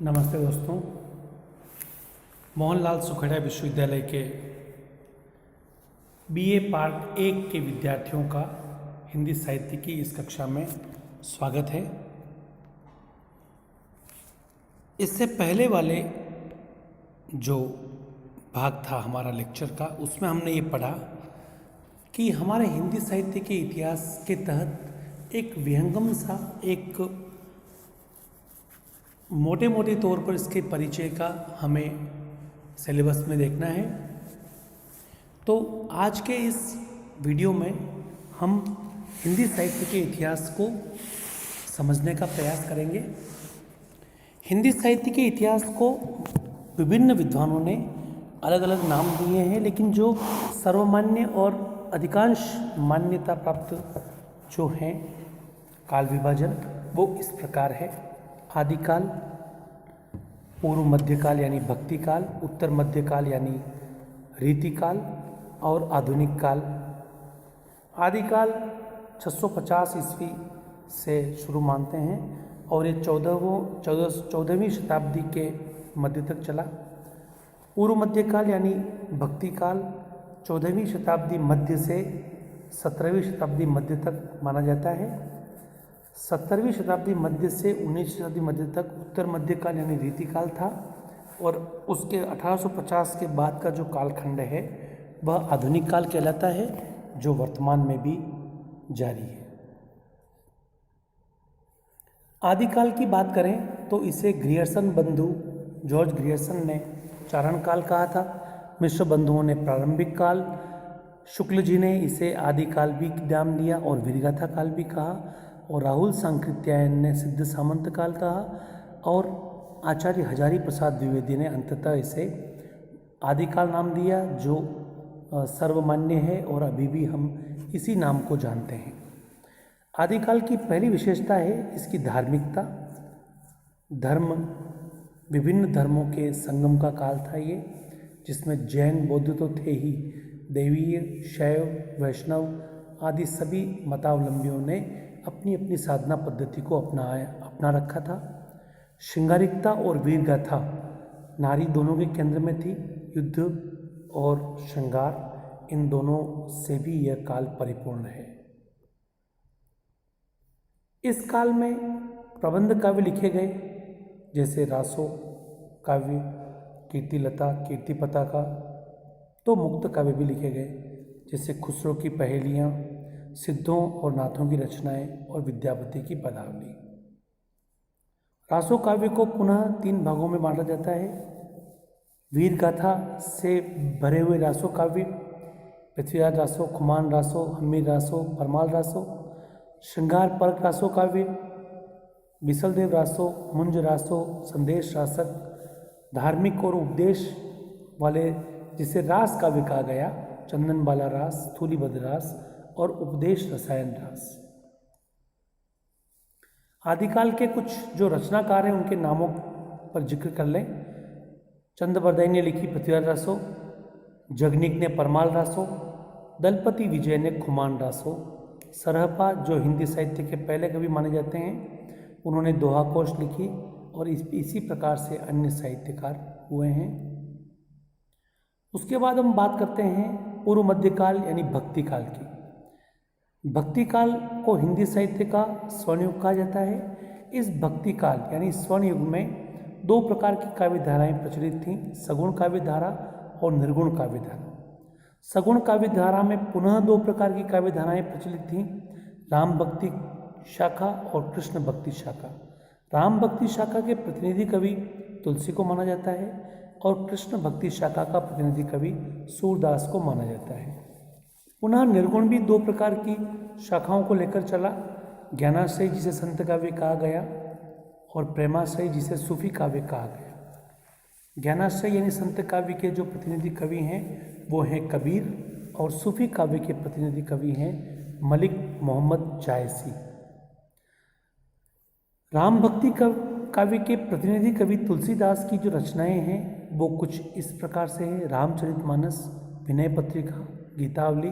नमस्ते दोस्तों। मोहनलाल सुखेड़ा विश्वविद्यालय के बीए पार्ट 1 के विद्यार्थियों का हिंदी साहित्य की इस कक्षा में स्वागत है। इससे पहले वाले जो भाग था हमारा लेक्चर का, उसमें हमने ये पढ़ा कि हमारे हिंदी साहित्य के इतिहास के तहत एक विहंगम सा, एक मोटे मोटे तौर पर इसके परिचय का हमें सिलेबस में देखना है। तो आज के इस वीडियो में हम हिंदी साहित्य के इतिहास को समझने का प्रयास करेंगे। हिंदी साहित्य के इतिहास को विभिन्न विद्वानों ने अलग अलग नाम दिए हैं, लेकिन जो सर्वमान्य और अधिकांश मान्यता प्राप्त जो हैं काल विभाजन, वो इस प्रकार है: आदिकाल, पूर्व मध्यकाल यानी भक्ति काल, उत्तर मध्यकाल यानी रीतिकाल और आधुनिक काल। आदिकाल 650 ईस्वी से शुरू मानते हैं और ये 14वीं शताब्दी के मध्य तक चला। पूर्व मध्यकाल यानी भक्ति काल 14वीं शताब्दी मध्य से 17वीं शताब्दी मध्य तक माना जाता है। 17वीं शताब्दी मध्य से 19वीं शताब्दी मध्य तक उत्तर मध्यकाल यानी रीतिकाल था और उसके 1850 के बाद का जो कालखंड है वह आधुनिक काल कहलाता है, जो वर्तमान में भी जारी है। आदिकाल की बात करें तो इसे ग्रियर्सन बंधु जॉर्ज ग्रियर्सन ने चारण काल कहा था। मिश्र बंधुओं ने प्रारंभिक काल, शुक्ल जी ने इसे आदिकाल भी नाम दिया और वीरगाथा काल भी कहा, और राहुल सांकृत्यायन ने सिद्ध सामंत काल कहा, और आचार्य हजारी प्रसाद द्विवेदी ने अंततः इसे आदिकाल नाम दिया, जो सर्वमान्य है और अभी भी हम इसी नाम को जानते हैं। आदिकाल की पहली विशेषता है इसकी धार्मिकता। धर्म, विभिन्न धर्मों के संगम का काल था ये, जिसमें जैन बौद्ध तो थे ही, दैवीय, शैव, वैष्णव आदि सभी मतावलंबियों ने अपनी अपनी साधना पद्धति को अपना रखा था। श्रृंगारिकता और वीरगाथा नारी दोनों के केंद्र में थी। युद्ध और श्रृंगार, इन दोनों से भी यह काल परिपूर्ण है। इस काल में प्रबंध काव्य लिखे गए, जैसे रासो काव्य, कीर्तिलता, कीर्ति पताका। तो मुक्त काव्य भी लिखे गए, जैसे खुसरो की पहेलियाँ, सिद्धों और नाथों की रचनाएं और विद्यापति की पदावली। रासो काव्य को पुनः 3 भागों में बांटा जाता है: वीर गाथा से भरे हुए रासो काव्य, पृथ्वीराज रासो, खुमान रासो, हम्मीर रासो, परमाल रासो, श्रृंगार परक रासो काव्य, बिसलदेव रासो, मुंज रासो, संदेश रासक, धार्मिक और उपदेश वाले जिसे रास काव्य कहा गया, चंदन बाला रास, स्थूलीबद्ध रास और उपदेश रसायन रास। आदिकाल के कुछ जो रचनाकार हैं उनके नामों पर जिक्र कर लें। चंद्रबरदाई ने लिखी पृथ्वीराज रासो, जगनिक ने परमाल रासो, दलपति विजय ने खुमान रासो, सरहपा जो हिंदी साहित्य के पहले कवि माने जाते हैं, उन्होंने दोहा कोश लिखी, और इसी प्रकार से अन्य साहित्यकार हुए हैं। उसके बाद हम बात करते हैं पूर्व मध्यकाल यानी भक्ति काल की। भक्ति काल को हिंदी साहित्य का स्वर्ण युग कहा जाता है। इस भक्ति काल यानी स्वर्ण युग में 2 प्रकार की काव्य धाराएं प्रचलित थीं: सगुण काव्य धारा और निर्गुण काव्य धारा। सगुण काव्य धारा में पुनः 2 प्रकार की काव्य धाराएं प्रचलित थीं: राम भक्ति शाखा और कृष्ण भक्ति शाखा। राम भक्ति शाखा के प्रतिनिधि कवि तुलसी को माना जाता है और कृष्ण भक्ति शाखा का प्रतिनिधि कवि सूरदास को माना जाता है। पुनः निर्गुण भी 2 प्रकार की शाखाओं को लेकर चला: ज्ञानाश्रय जिसे संत काव्य कहा गया और प्रेमाश्रय जिसे सूफी काव्य कहा गया। ज्ञानाश्रय यानी संत काव्य के जो प्रतिनिधि कवि हैं वो हैं कबीर, और सूफी काव्य के प्रतिनिधि कवि हैं मलिक मोहम्मद जायसी। राम भक्ति काव्य के प्रतिनिधि कवि तुलसीदास की जो रचनाएं हैं वो कुछ इस प्रकार से हैं: रामचरितमानस, विनय पत्रिका, गीतावली,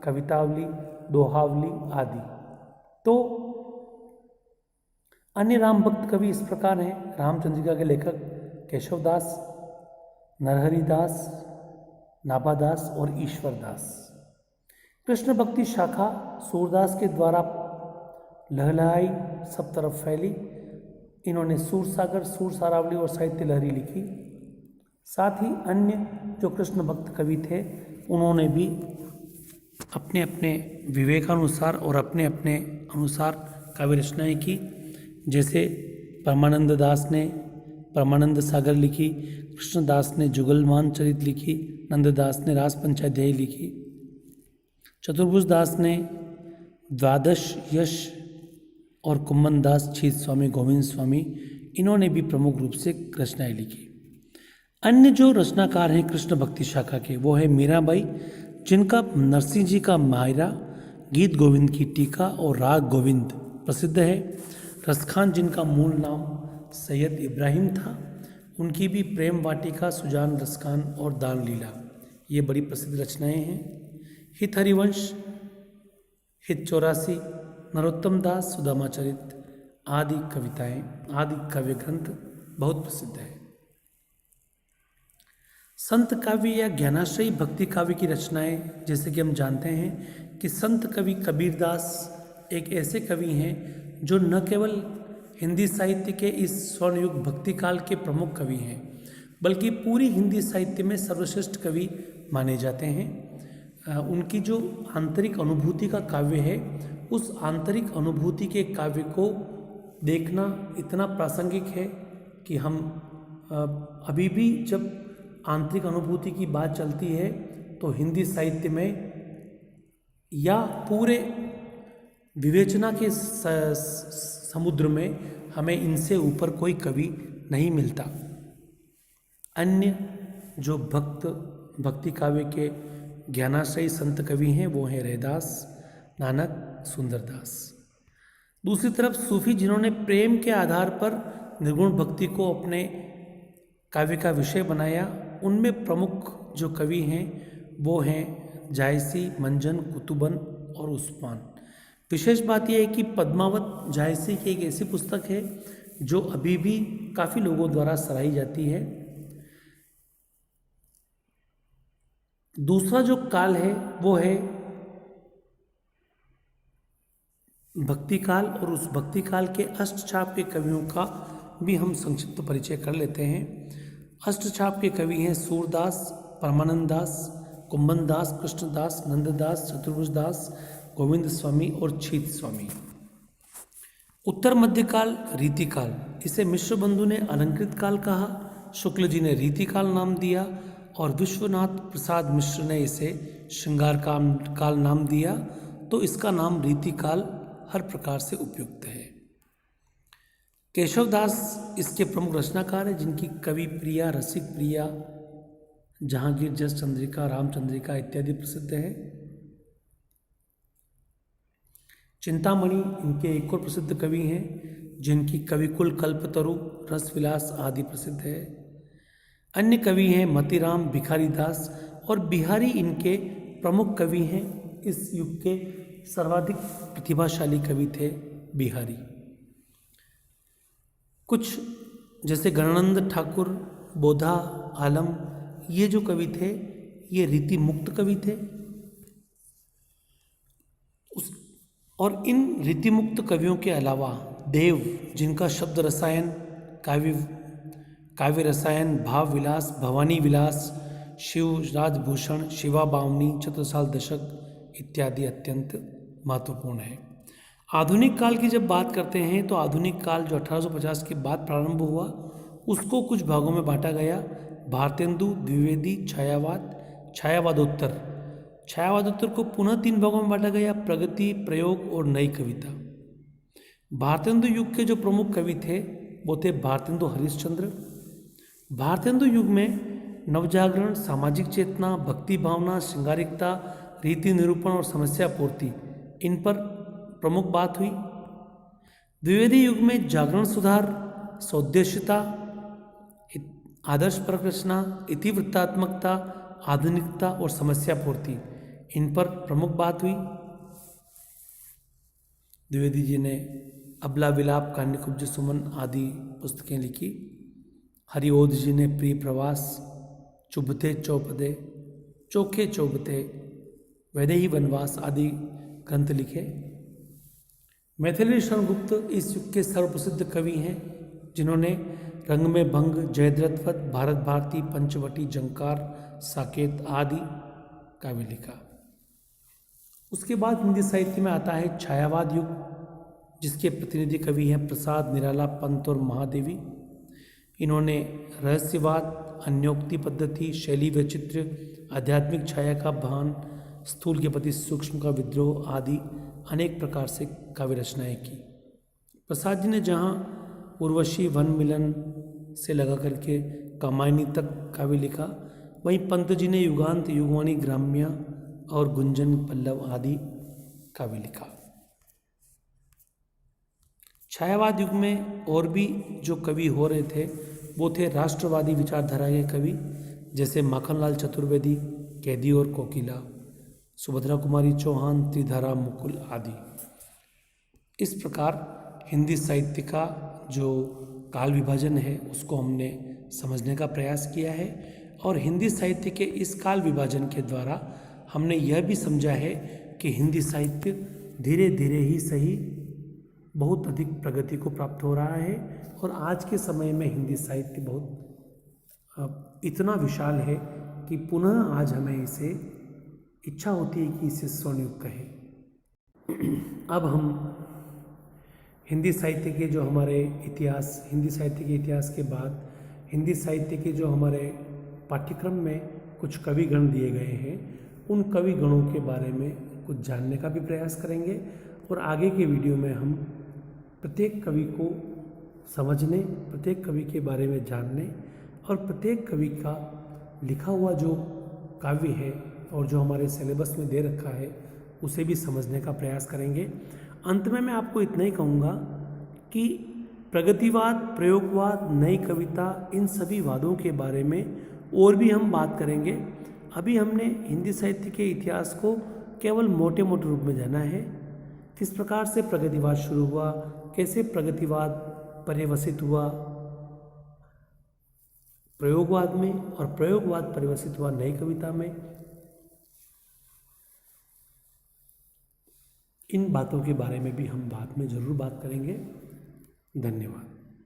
कवितावली, दोहावली आदि। तो अन्य राम भक्त कवि इस प्रकार हैं। रामचंद्रिका के लेखक केशव दास, नरहरि दास, नाभादास और ईश्वर दास। कृष्ण भक्ति शाखा सूरदास के द्वारा लहलहाई, सब तरफ फैली। इन्होंने सूरसागर, सूर सारावली और साहित्य लहरी लिखी। साथ ही अन्य जो कृष्ण भक्त कवि थे उन्होंने भी अपने अपने विवेकानुसार और अपने अपने अनुसार काव्य रचनाएँ की। जैसे परमानंद दास ने परमानंद सागर लिखी, कृष्णदास ने जुगलमान चरित लिखी, नंददास ने रास पंचाध्यायी लिखी, चतुर्भुज दास ने द्वादश यश और कुम्मन दास, छीत स्वामी, गोविंद स्वामी, इन्होंने भी प्रमुख रूप से रचनाएं लिखी। अन्य जो रचनाकार हैं कृष्ण भक्ति शाखा के वो है मीराबाई, जिनका नरसिंह जी का मायरा, गीत गोविंद की टीका और राग गोविंद प्रसिद्ध है। रसखान, जिनका मूल नाम सैयद इब्राहिम था, उनकी भी प्रेम वाटिका, सुजान रसखान और दान लीला, ये बड़ी प्रसिद्ध रचनाएं हैं। हित हरिवंश, हित 84, नरोत्तम दास, सुदामा चरित आदि कविताएं, आदि काव्य ग्रंथ बहुत प्रसिद्ध है। संत काव्य या ज्ञानाश्रयी भक्ति काव्य की रचनाएं, जैसे कि हम जानते हैं कि संत कवि कबीरदास एक ऐसे कवि हैं जो न केवल हिंदी साहित्य के इस स्वर्णयुग भक्ति काल के प्रमुख कवि हैं, बल्कि पूरी हिंदी साहित्य में सर्वश्रेष्ठ कवि माने जाते हैं। उनकी जो आंतरिक अनुभूति का काव्य है, उस आंतरिक अनुभूति के काव्य को देखना इतना प्रासंगिक है कि हम अभी भी जब आंतरिक अनुभूति की बात चलती है तो हिंदी साहित्य में या पूरे विवेचना के समुद्र में हमें इनसे ऊपर कोई कवि नहीं मिलता। अन्य जो भक्ति काव्य के ज्ञानाश्रयी संत कवि हैं वो हैं रैदास, नानक, सुंदरदास। दूसरी तरफ सूफी, जिन्होंने प्रेम के आधार पर निर्गुण भक्ति को अपने काव्य का विषय बनाया, उनमें प्रमुख जो कवि हैं वो हैं जायसी, मंजन, कुतुबन और उस्मान। विशेष बात यह है कि पद्मावत जायसी की एक ऐसी पुस्तक है जो अभी भी काफ़ी लोगों द्वारा सराही जाती है। दूसरा जो काल है वो है भक्ति काल, और उस भक्ति काल के अष्टछाप के कवियों का भी हम संक्षिप्त परिचय कर लेते हैं। अष्टछाप के कवि हैं सूरदास, परमानंद दास, कुम्मन दास, कृष्णदास, नंददास, चतुर्भुज दास, गोविंद स्वामी और छीत स्वामी। उत्तर मध्यकाल रीतिकाल, इसे मिश्र बंधु ने अलंकृत काल कहा, शुक्ल जी ने रीतिकाल नाम दिया और विश्वनाथ प्रसाद मिश्र ने इसे श्रृंगार काल नाम दिया। तो इसका नाम रीतिकाल हर प्रकार से उपयुक्त है। केशव दास इसके प्रमुख रचनाकार हैं, जिनकी कवि प्रिया, रसिक प्रिया, जहांगीर, जस चंद्रिका, रामचंद्रिका इत्यादि प्रसिद्ध है। चिंतामणि इनके एक और प्रसिद्ध कवि हैं, जिनकी कविकुल, कल्पतरु, रसविलास आदि प्रसिद्ध है। अन्य कवि हैं मतीराम, भिखारी दास और बिहारी इनके प्रमुख कवि हैं। इस युग के सर्वाधिक प्रतिभाशाली कवि थे बिहारी। कुछ जैसे गणानंद ठाकुर, बोधा, आलम, ये जो कवि थे ये रीति मुक्त कवि थे। और इन रीति मुक्त कवियों के अलावा देव, जिनका शब्द रसायन, काव्य रसायन, भाव विलास, भवानी विलास, शिव राजभूषण, शिवा बावनी, चतुर्साल दशक इत्यादि अत्यंत महत्वपूर्ण है। आधुनिक काल की जब बात करते हैं तो आधुनिक काल जो 1850 के बाद प्रारंभ हुआ उसको कुछ भागों में बांटा गया। भारतेंदु, द्विवेदी, छायावाद, छायावादोत्तर। छायावादोत्तर को पुनः 3 भागों में बांटा गया, प्रगति, प्रयोग और नई कविता। भारतेंदु युग के जो प्रमुख कवि थे वो थे भारतेंदु हरिश्चंद्र। भारतेंदु युग में नवजागरण, सामाजिक चेतना, भक्ति भावना, श्रृंगारिकता, रीति निरूपण और समस्या पूर्ति, इन पर प्रमुख बात हुई। द्विवेदी युग में जागरण, सुधार, सौदेश्यता, आदर्श परक रचना, इतिवृत्तात्मकता, आधुनिकता और समस्या पूर्ति, इन पर प्रमुख बात हुई। द्विवेदी जी ने अबला विलाप, कान्यकुब्ज सुमन आदि पुस्तकें लिखी। हरिओध जी ने प्रिय प्रवास, चुभते चौपदे, चोखे चौबते, वैदेही वनवास आदि ग्रंथ लिखे। मैथिली शरण गुप्त इस युग के सर्वप्रसिद्ध कवि हैं, जिन्होंने रंग में भंग, जयद्रथ, भारत भारती, पंचवटी, जंकार, साकेत आदि काव्य लिखा। उसके बाद हिंदी साहित्य में आता है छायावाद युग, जिसके प्रतिनिधि कवि हैं प्रसाद, निराला, पंत और महादेवी। इन्होंने रहस्यवाद, अन्योक्ति पद्धति, शैली वैचित्र्य, आध्यात्मिक छाया का भान, स्थूल के प्रति सूक्ष्म का विद्रोह आदि अनेक प्रकार से काव्य रचनाएं की। प्रसाद जी ने जहाँ उर्वशी वन मिलन से लगा करके कामायनी तक काव्य लिखा, वहीं पंत जी ने युगांत, युगवाणी, ग्राम्य और गुंजन, पल्लव आदि काव्य लिखा। छायावाद युग में और भी जो कवि हो रहे थे वो थे राष्ट्रवादी विचारधारा के कवि, जैसे माखनलाल चतुर्वेदी, कैदी और कोकिला, सुभद्रा कुमारी चौहान, त्रिधारा, मुकुल आदि। इस प्रकार हिंदी साहित्य का जो काल विभाजन है उसको हमने समझने का प्रयास किया है, और हिंदी साहित्य के इस काल विभाजन के द्वारा हमने यह भी समझा है कि हिंदी साहित्य धीरे धीरे ही सही बहुत अधिक प्रगति को प्राप्त हो रहा है, और आज के समय में हिंदी साहित्य बहुत इतना विशाल है कि पुनः आज हमें इसे इच्छा होती है कि इसे स्वर्णयुग कहें। अब हम हिंदी साहित्य के जो हमारे इतिहास, हिंदी साहित्य के इतिहास के बाद हिंदी साहित्य के जो हमारे पाठ्यक्रम में कुछ कविगण दिए गए हैं, उन कविगणों के बारे में कुछ जानने का भी प्रयास करेंगे, और आगे के वीडियो में हम प्रत्येक कवि को समझने, प्रत्येक कवि के बारे में जानने और प्रत्येक कवि का लिखा हुआ जो काव्य है और जो हमारे सिलेबस में दे रखा है उसे भी समझने का प्रयास करेंगे। अंत में मैं आपको इतना ही कहूँगा कि प्रगतिवाद, प्रयोगवाद, नई कविता, इन सभी वादों के बारे में और भी हम बात करेंगे। अभी हमने हिंदी साहित्य के इतिहास को केवल मोटे मोटे रूप में जाना है, किस प्रकार से प्रगतिवाद शुरू हुआ, कैसे प्रगतिवाद पर्यवसित हुआ प्रयोगवाद में, और प्रयोगवाद परिवर्तित हुआ नई कविता में। इन बातों के बारे में भी हम बाद में जरूर बात करेंगे। धन्यवाद।